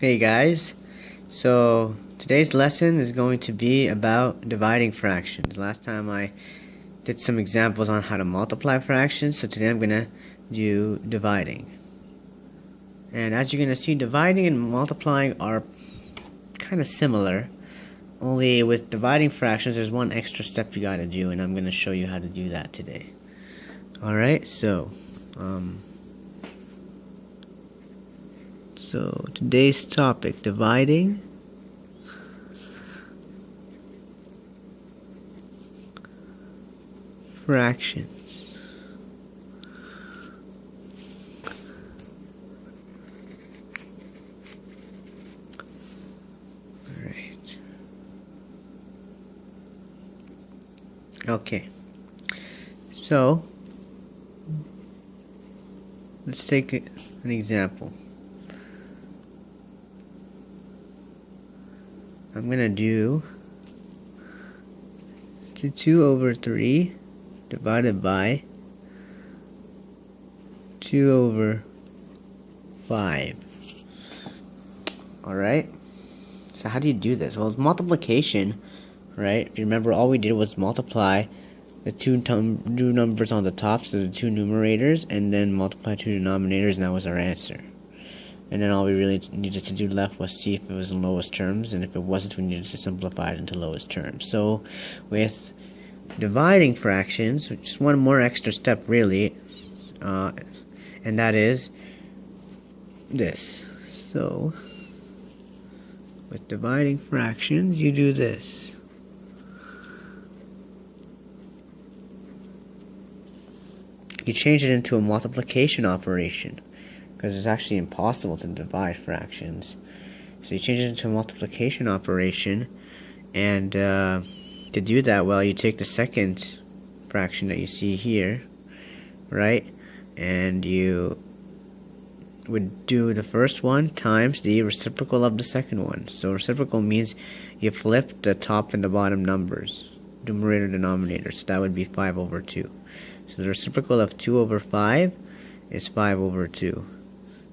Hey guys, so today's lesson is going to be about dividing fractions. Last time I did some examples on how to multiply fractions, so today I'm going to do dividing. And as you're going to see, dividing and multiplying are kind of similar, only with dividing fractions there's one extra step you got to do, and I'm going to show you how to do that today. Alright, so today's topic, dividing fractions. Alright. Okay. So, let's take an example. I'm going to do 2 over 3 divided by 2 over 5. Alright? So how do you do this? Well, it's multiplication, right? If you remember, all we did was multiply the two numbers on the top, so the two numerators, and then multiply two denominators, and that was our answer. And then all we really needed to do left was see if it was in lowest terms, and if it wasn't, we needed to simplify it into lowest terms. So with dividing fractions, just one more extra step really, and that is this. So with dividing fractions, you do this. You change it into a multiplication operation, because it's actually impossible to divide fractions. So you change it into a multiplication operation, and to do that, well, you take the second fraction that you see here, right, and you would do the first one times the reciprocal of the second one. So reciprocal means you flip the top and the bottom numbers, numerator, denominator, so that would be 5 over 2. So the reciprocal of 2 over 5 is 5 over 2.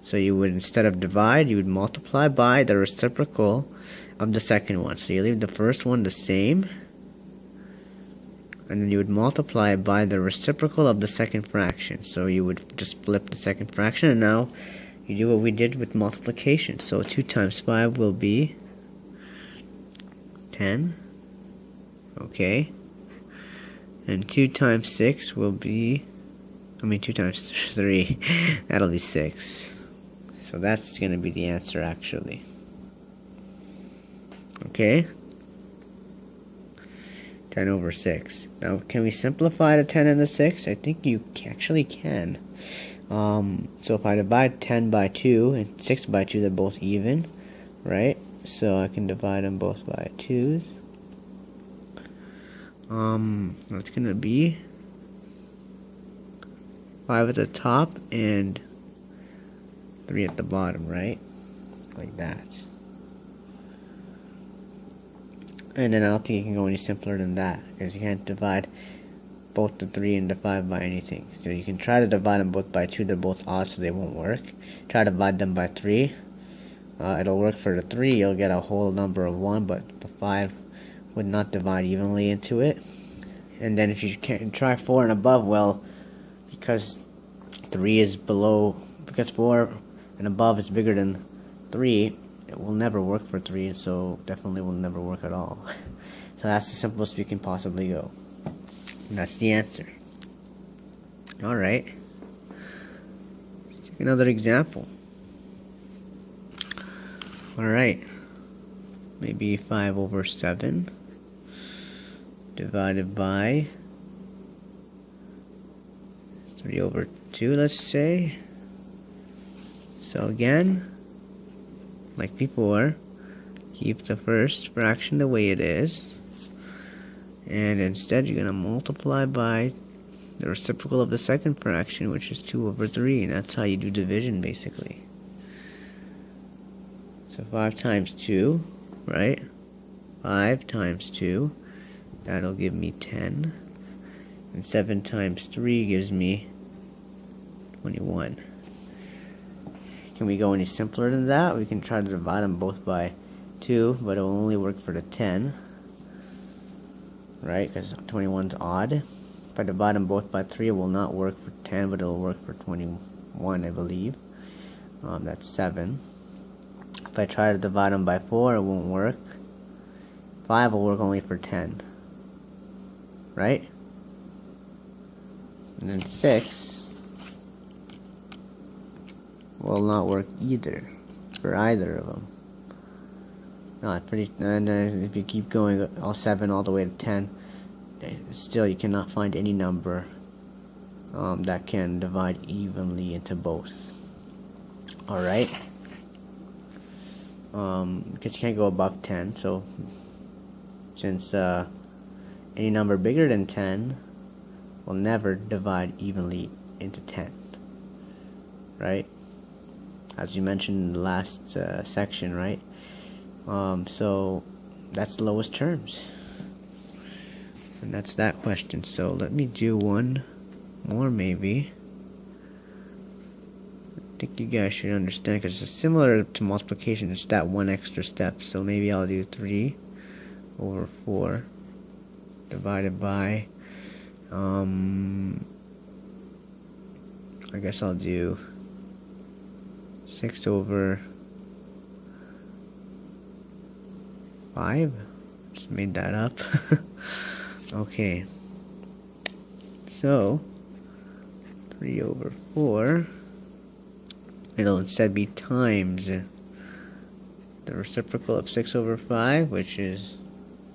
So you would, instead of divide, you would multiply by the reciprocal of the second one. So you leave the first one the same, and then you would multiply by the reciprocal of the second fraction. So you would just flip the second fraction, and now you do what we did with multiplication. So 2 times 5 will be 10. Okay. And 2 times 6 will be, 2 times 3, that'll be 6. So that's going to be the answer, actually. Okay? 10 over 6. Now, can we simplify the 10 and the 6? I think you actually can. So if I divide 10 by 2 and 6 by 2, they're both even, right? So I can divide them both by 2's. That's going to be 5 at the top and 3 at the bottom, right? Like that. And then I don't think you can go any simpler than that, because you can't divide both the 3 and the 5 by anything. So you can try to divide them both by 2, they're both odd, so they won't work. Try to divide them by 3. It'll work for the 3, you'll get a whole number of 1, but the 5 would not divide evenly into it. And then if you can try 4 and above, well, because 3 is below, because 4 and above is bigger than 3, it will never work for 3, so definitely will never work at all. So that's the simplest we can possibly go. And that's the answer. Alright. Take another example. Alright. Maybe 5 over 7 divided by 3 over 2, let's say. So again, like before, keep the first fraction the way it is, and instead you're going to multiply by the reciprocal of the second fraction, which is 2 over 3, and that's how you do division, basically. So 5 times 2, right? 5 times 2, that'll give me 10, and 7 times 3 gives me 21. Can we go any simpler than that? We can try to divide them both by 2, but it will only work for the 10. Right? Because 21's odd. If I divide them both by 3, it will not work for 10, but it will work for 21, I believe. That's 7. If I try to divide them by 4, it won't work. 5 will work only for 10. Right? And then 6 will not work either for either of them. No, and then if you keep going all 7 all the way to 10, still you cannot find any number that can divide evenly into both. Alright? Because you can't go above 10, so since any number bigger than 10 will never divide evenly into 10. Right? As you mentioned in the last section, right? So that's the lowest terms. And that's that question. So let me do one more maybe. I think you guys should understand because it's similar to multiplication. It's that one extra step. So maybe I'll do 3 over 4 divided by I guess I'll do 6 over 5. Just made that up. Okay. So 3 over 4. It'll instead be times the reciprocal of 6 over 5, which is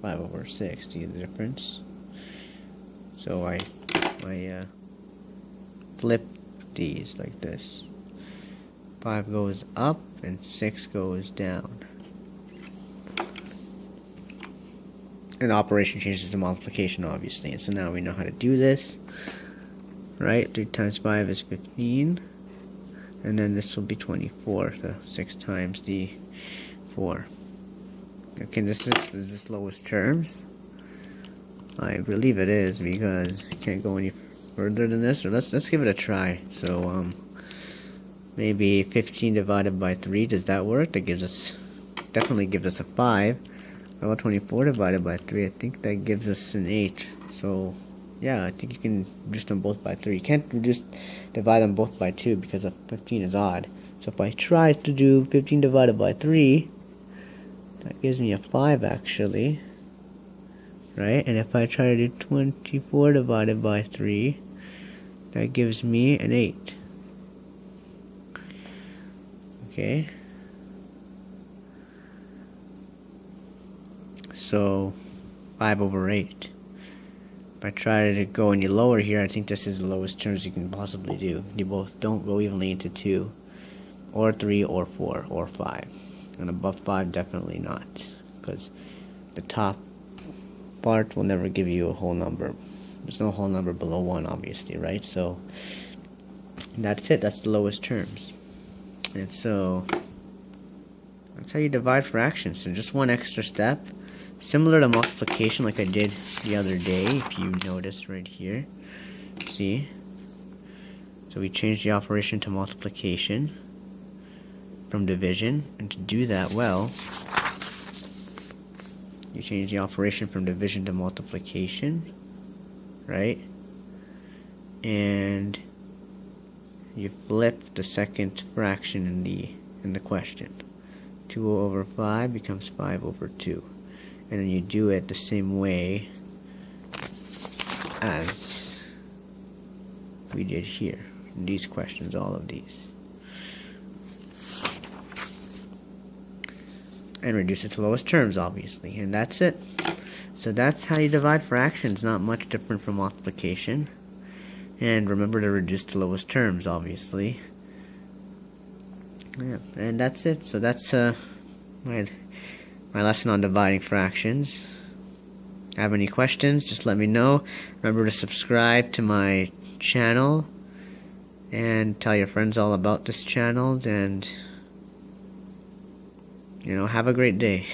5 over 6. Do you get the difference? So I flip these like this. 5 goes up and 6 goes down. And the operation changes to multiplication, obviously. And so now we know how to do this. Right? 3 times 5 is 15. And then this will be 24. So 6 times the 4. Okay, is this lowest terms? I believe it is because you can't go any further than this. So let's give it a try. So maybe 15 divided by 3. Does that work? That definitely gives us a 5. How about 24 divided by 3? I think that gives us an 8. So yeah, I think you can reduce them both by 3. You can't divide them both by 2 because 15 is odd. So if I try to do 15 divided by 3, that gives me a 5 actually. Right? And if I try to do 24 divided by 3, that gives me an 8. Okay? So 5 over 8. If I try to go any lower here, I think this is the lowest terms you can possibly do. You both don't go evenly into 2, or 3, or 4, or 5. And above 5, definitely not. Because the top part will never give you a whole number. There's no whole number below 1, obviously, right? So that's it. That's the lowest terms. And so that's how you divide fractions. So just one extra step. Similar to multiplication like I did the other day, if you notice right here. See? So we changed the operation to multiplication from division. And to do that well, you change the operation from division to multiplication, right? And you flip the second fraction in the question. 2 over 5 becomes 5 over 2. And then you do it the same way as we did here in these questions, all of these. And reduce it to lowest terms, obviously. And that's it. So that's how you divide fractions. Not much different from multiplication. And remember to reduce to lowest terms, obviously. Yeah, and that's it. So that's my lesson on dividing fractions. Have any questions? Just let me know. Remember to subscribe to my channel. And tell your friends all about this channel. And have a great day.